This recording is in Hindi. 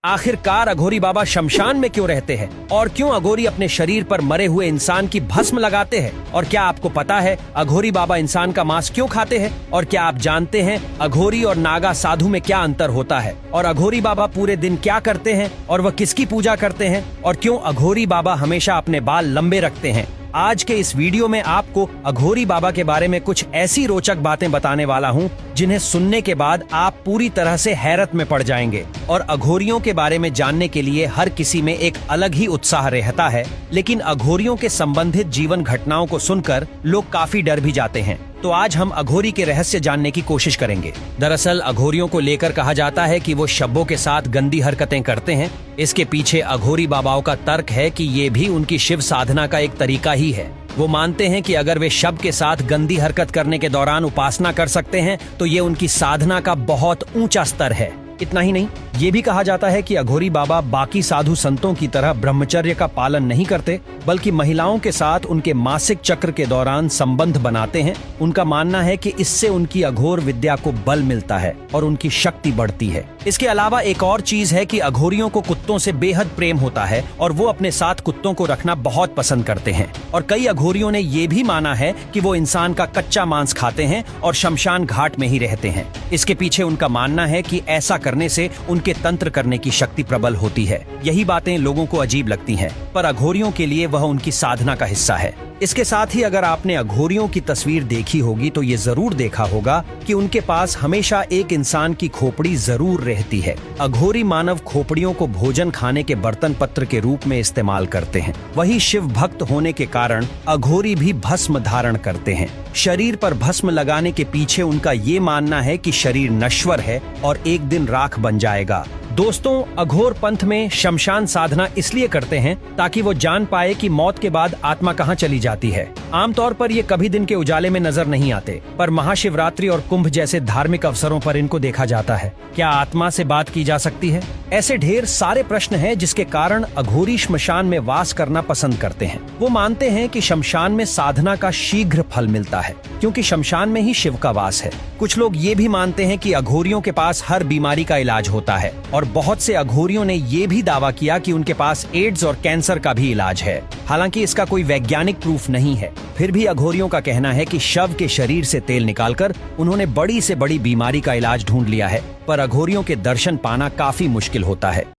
आखिरकार अघोरी बाबा शमशान में क्यों रहते हैं और क्यों अघोरी अपने शरीर पर मरे हुए इंसान की भस्म लगाते हैं? और क्या आपको पता है अघोरी बाबा इंसान का मांस क्यों खाते हैं? और क्या आप जानते हैं अघोरी और नागा साधु में क्या अंतर होता है? और अघोरी बाबा पूरे दिन क्या करते हैं और वह किसकी पूजा करते हैं? और क्यों अघोरी बाबा हमेशा अपने बाल लंबे रखते हैं? आज के इस वीडियो में आपको अघोरी बाबा के बारे में कुछ ऐसी रोचक बातें बताने वाला हूं जिन्हें सुनने के बाद आप पूरी तरह से हैरत में पड़ जाएंगे। और अघोरियों के बारे में जानने के लिए हर किसी में एक अलग ही उत्साह रहता है, लेकिन अघोरियों के संबंधित जीवन घटनाओं को सुनकर लोग काफी डर भी जाते हैं। तो आज हम अघोरी के रहस्य जानने की कोशिश करेंगे। दरअसल अघोरियों को लेकर कहा जाता है कि वो शब्बों के साथ गंदी हरकतें करते हैं। इसके पीछे अघोरी बाबाओं का तर्क है कि ये भी उनकी शिव साधना का एक तरीका ही है। वो मानते हैं कि अगर वे शव के साथ गंदी हरकत करने के दौरान उपासना कर सकते हैं तो ये उनकी साधना का बहुत ऊंचा स्तर है। इतना ही नहीं, ये भी कहा जाता है कि अघोरी बाबा बाकी साधु संतों की तरह ब्रह्मचर्य का पालन नहीं करते, बल्कि महिलाओं के साथ उनके मासिक चक्र के दौरान संबंध बनाते हैं। उनका मानना है कि इससे उनकी अघोर विद्या को बल मिलता है और उनकी शक्ति बढ़ती है। इसके अलावा एक और चीज है कि अघोरियों को कुत्तों से बेहद प्रेम होता है और वो अपने साथ कुत्तों को रखना बहुत पसंद करते हैं। और कई अघोरियों ने ये भी माना है कि वो इंसान का कच्चा मांस खाते हैं और शमशान घाट में ही रहते हैं। इसके पीछे उनका मानना है कि ऐसा करने से उनके तंत्र करने की शक्ति प्रबल होती है। यही बातें लोगों को अजीब लगती हैं, पर अघोरियों के लिए वह उनकी साधना का हिस्सा है। इसके साथ ही अगर आपने अघोरियों की तस्वीर देखी होगी तो ये जरूर देखा होगा कि उनके पास हमेशा एक इंसान की खोपड़ी जरूर रहती है। अघोरी मानव खोपड़ियों को भोजन खाने के बर्तन पत्र के रूप में इस्तेमाल करते हैं। वही शिव भक्त होने के कारण अघोरी भी भस्म धारण करते हैं। शरीर पर भस्म लगाने के पीछे उनका ये मानना है कि शरीर नश्वर है और एक दिन राख बन जाएगा। दोस्तों, अघोर पंथ में शमशान साधना इसलिए करते हैं ताकि वो जान पाए कि मौत के बाद आत्मा कहाँ चली जाती है। आमतौर पर ये कभी दिन के उजाले में नजर नहीं आते, पर महाशिवरात्रि और कुंभ जैसे धार्मिक अवसरों पर इनको देखा जाता है। क्या आत्मा से बात की जा सकती है? ऐसे ढेर सारे प्रश्न हैं जिसके कारण अघोरी श्मशान में वास करना पसंद करते हैं। वो मानते हैं कि शमशान में साधना का शीघ्र फल मिलता है, क्योंकि शमशान में ही शिव का वास है। कुछ लोग ये भी मानते हैं कि अघोरियों के पास हर बीमारी का इलाज होता है, और बहुत से अघोरियों ने ये भी दावा किया कि उनके पास एड्स और कैंसर का भी इलाज है। हालांकि इसका कोई वैज्ञानिक प्रूफ नहीं है। फिर भी अघोरियों का कहना है कि शव के शरीर से तेल निकालकर उन्होंने बड़ी से बड़ी बीमारी का इलाज ढूंढ लिया है, पर अघोरियों के दर्शन पाना काफी मुश्किल होता है।